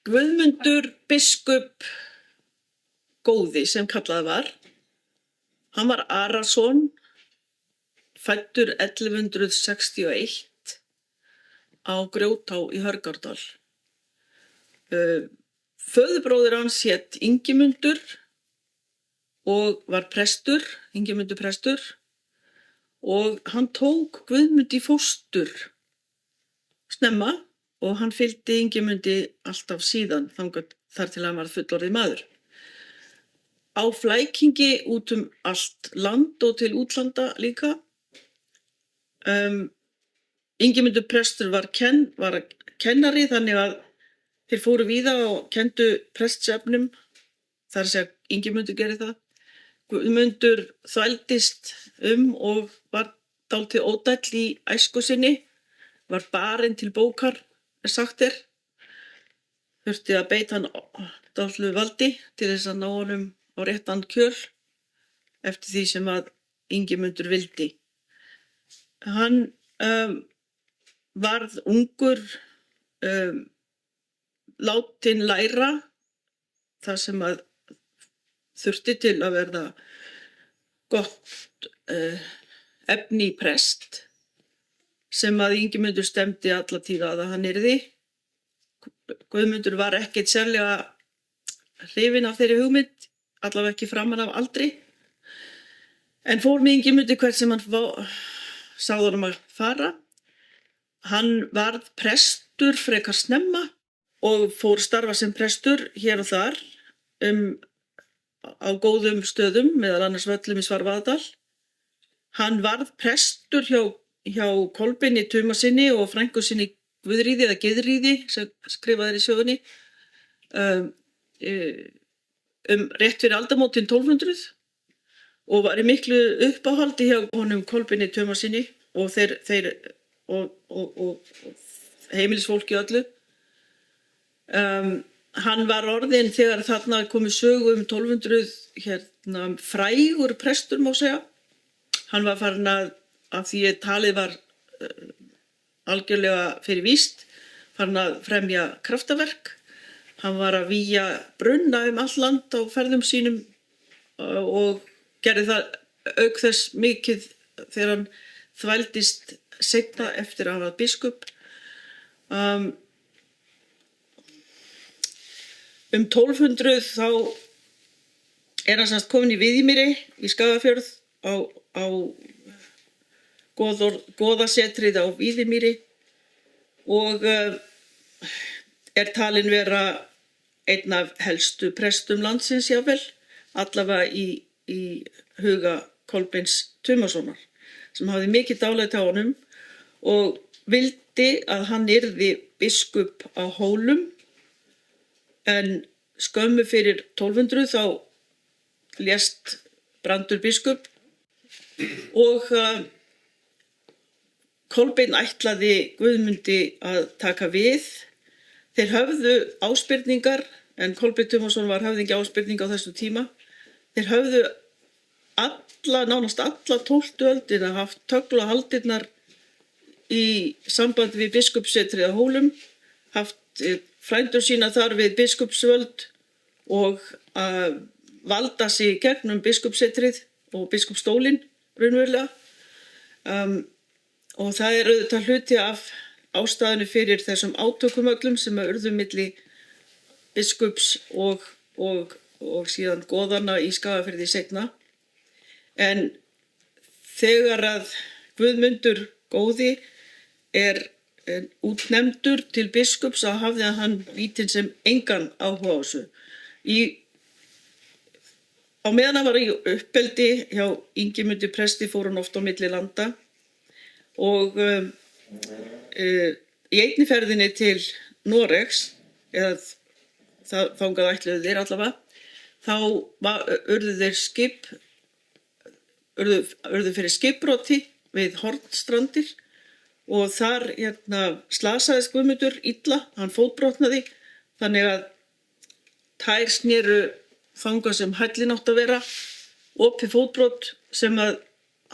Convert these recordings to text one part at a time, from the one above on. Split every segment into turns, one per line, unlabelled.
Guðmundur biskup góði sem kallað var, hann var Arason, fæddur 1161 á Grjótá í Hörgárdal. Föðurbróðir hans hét Ingimundur og var prestur, Ingimundur prestur, og hann tók Guðmund í fóstur snemma og hann fylgdi Ingimundi alltaf síðan þar til hann var fullorðinn maður. Á flækingi út allt land og til útlanda líka. Ingimundur prestur var kennari, þannig að þeir fóru víða og kenndu prestsefnum, þar að segja Ingimundur gerði það. Guðmundur þvældist og var dálítið ódæll í æsku sinni, var barinn til bókar, sagt þurfti að beita hann dálitlu valdi til þess að ná honum á réttan kjöl eftir því sem að Ingimundur vildi. Hann varð ungur, látinn læra það sem að þurfti til að verða gott efni í prest, sem að Ingimundur stemdi alla tíð að hann yrði. Guðmundur var ekkert sérlega hrifinn af þeirri hugmynd, allavega ekki framan af aldri, en fór með Ingimundi hvert sem hann sagði honum að fara. Hann varð prestur frekar snemma og fór starfa sem prestur hér og þar á góðum stöðum, meðal annars Völlum í Svarfaðardal. Hann varð prestur hjá Kolbeini Tumasyni og frænku sinni Guðríði eða Gyðríði, sem skrifaði í sögunni, rétt fyrir aldamótin 1200 og var í miklu uppáhaldi hjá honum Kolbeini Tumasyni og og heimilisfólki öllu. Hann var orðinn þegar þarna komið sögu 1200 frægur prestur, má segja. Hann var farinn að því talið var algjörlega fyrir víst, farinn að fremja kraftaverk. Hann var að vígja brunna allt land á ferðum sínum og gerði það auk þess mikið þegar hann þvældist seinna eftir að hann var biskup. 1200 þá hann semst kominn í Viðimýri í Skagafjörð á goðasetrið á Viðimýri og talinn vera einn af helstu prestum landsins jafnvel, allavega í huga Kolbeins Tumasonar, sem hafði mikið dálæti á honum og vildi að hann yrði biskup á Hólum, en skömmu fyrir 1200 þá lést Brandur biskup og Kolbeinn ætlaði Guðmundi að taka við. Þeir höfðu áspyrningar, en Kolbeinn Tumason var höfðingi áspyrninga á þessum tíma. Þeir höfðu nánast alla 12. öldina haft töglahaldirnar í sambandi við biskupssetrið á Hólum, haft frændur sína þar við biskupsvöld og að valda sig gegnum biskupssetrið og biskupsstólinn raunverulega. Og það auðvitað hluti af ástæðinu fyrir þessum átökum öllum sem urðu milli biskups og síðan goðanna í Skagafirði seinna. En þegar að Guðmundur góði útnefndur til biskups þá hafði hann lítinn sem engan áhuga á þessu. Á meðan hann var í uppeldi hjá Ingimundi presti fór hann oft á milli landa og í einni ferðinni til Noregs, eða þangað ætluðu þeir allavega, þá urðu fyrir skipbroti við Hornstrandir og þar slasaðist Guðmundur illa, hann fótbrotnaði, þannig að tær snéru þangað sem hællinn átti að vera, opið fótbrot sem að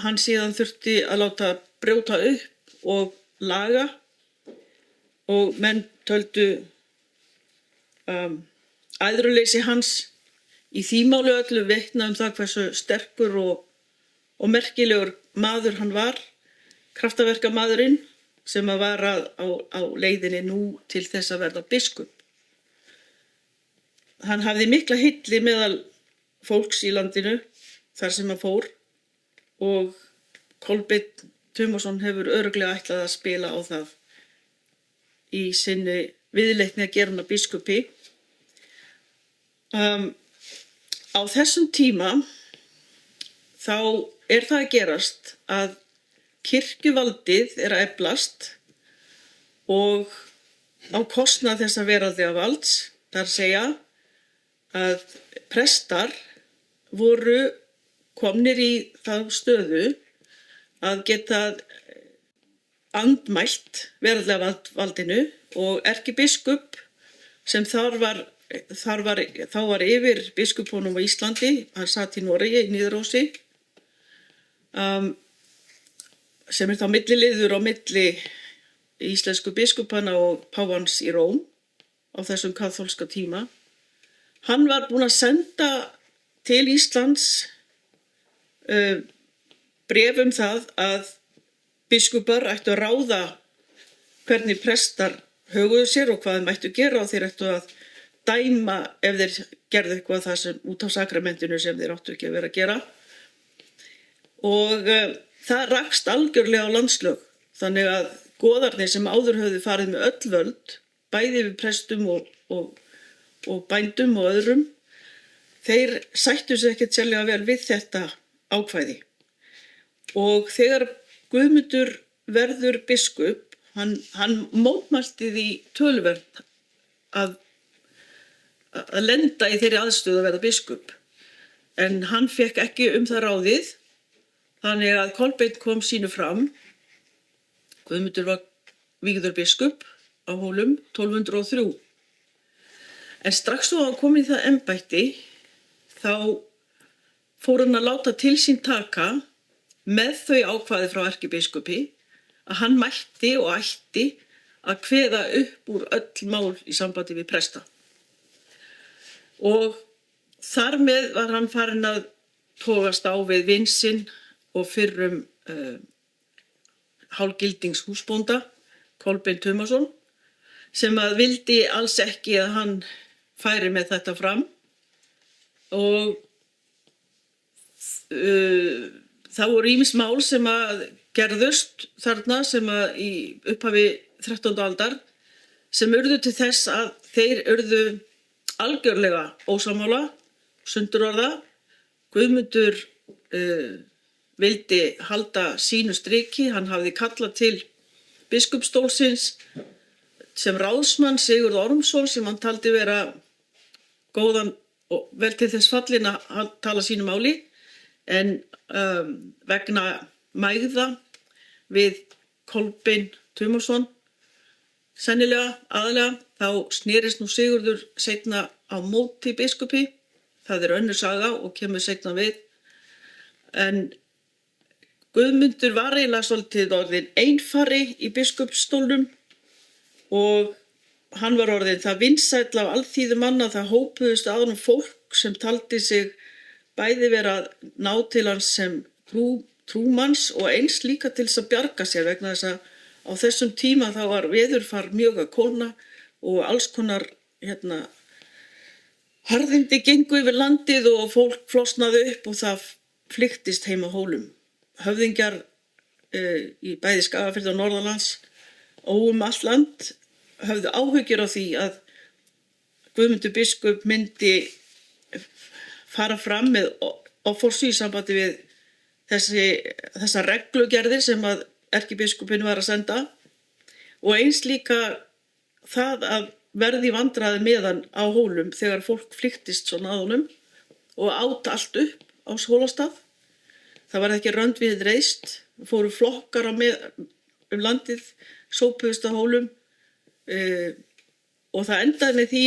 hann síðan þurfti að láta brjóta upp og laga og menn töldu æðruleysi hans í því máli öllu vitna það hversu sterkur og merkilegur maður hann var, kraftaverkamaðurinn sem að var á leiðinni nú til þess að verða biskup. Hann hafði mikla hylli meðal fólks í landinu þar sem hann fór og Kolbeinn Tumason hefur örugglega ætlað að spila á það í sinni viðleitni að gera hann að biskupi. Á þessum tíma þá það að gerast að kirkjuvaldið að eflast og á kostnað þessa veraldlega valds, það að segja að prestar voru komnir í þá stöðu að geta andmælt veraldlega valdinu og erkibiskup sem þá var yfir biskupunum á Íslandi, hann sat í Noregi í Niðarósi, sem þá milliliður á milli íslensku biskupana og páfans í Róm á þessum kaþólska tíma. Hann var búinn að senda til Íslands bréf það að biskupar ættu að ráða hvernig prestar höguðu sér og hvað þeir mættu gera og þeir ættu að dæma ef þeir gerðu eitthvað það sem út á sakramentinu sem þeir áttu ekki að vera að gera. Og það rakst algjörlega á landslög, þannig að goðarnir sem áður höfðu farið með öll völd, bæði við prestum og bændum og öðrum, þeir sættu sig ekkert sérlega vel við þetta ákvæði. Og þegar Guðmundur verður biskup, hann mótmælti því töluvert að lenda í þeirri aðstöðu að verða biskup. En hann fékk ekki það ráðið, þannig að Kolbeinn kom sínu fram. Guðmundur var vígður biskup á Hólum 1203. En strax svo hann kom í það embætti, þá fór hann að láta til sín taka með þau ákvæði frá erkibiskupi að hann mætti og ætti að kveða upp úr öll mál í sambandi við presta. Og þar með var hann farinn að togast á við vin sinn og fyrrum hálfgildings húsbónda, Kolbeinn Tumason, sem að vildi alls ekki að hann færi með þetta fram. Og það voru ýmis mál sem að gerðust þarna sem að í upphafi 13. aldar sem urðu til þess að þeir urðu algjörlega ósammála, sundurorða. Guðmundur vildi halda sínu striki, hann hafði kallað til biskupsstólsins sem ráðsmann Sigurð Ormsson sem hann taldi vera góðan og vel til þess fallinn að tala sínu máli, en vegna mægða við Kolbeinn Tumason sennilega aðalega, þá snerist nú Sigurður seinna á móti biskupi. Það önnur saga og kemur seinna við. En Guðmundur var eiginlega svolítið orðinn einfari í biskupsstólnum og hann var orðinn það vinsæll af alþýðu manna, það hópuðust að honum fólk sem taldi sig bæði vera að ná til hans sem trúmanns og eins líka til þess að bjarga sér vegna þess að á þessum tíma þá var veðurfar mjög að kólna og alls konar harðindi gengu yfir landið og fólk flosnaði upp og það flyktist heim á Hólum. Höfðingjar í bæði Skagafirði og Norðurlands og allt land höfðu áhyggjur á því að Guðmundur biskup myndi fara fram með offorsi í sambandi við þessar reglugerðir sem að erkibiskupinn var að senda og eins líka það að verði vandræði með hann á Hólum þegar fólk flyktist svona að honum og át allt upp á Hólastað. Það var ekki rönd við reist, fóru flokkar landið, sópuðust á Hólum og það endaði með því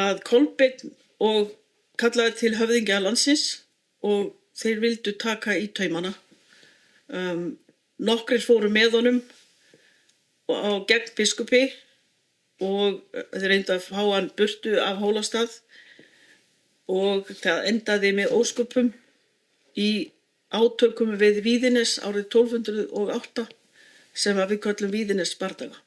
að Kolbeinn og kallaði til höfðingja landsins og þeir vildu taka í taumana. Nokkrir fóru með honum og gegn biskupi og þeir reyndu að fá hann burtu af Hólastað og það endaði með ósköpum í átökum við Víðines árið 1208 sem við köllum Víðinesbardaga.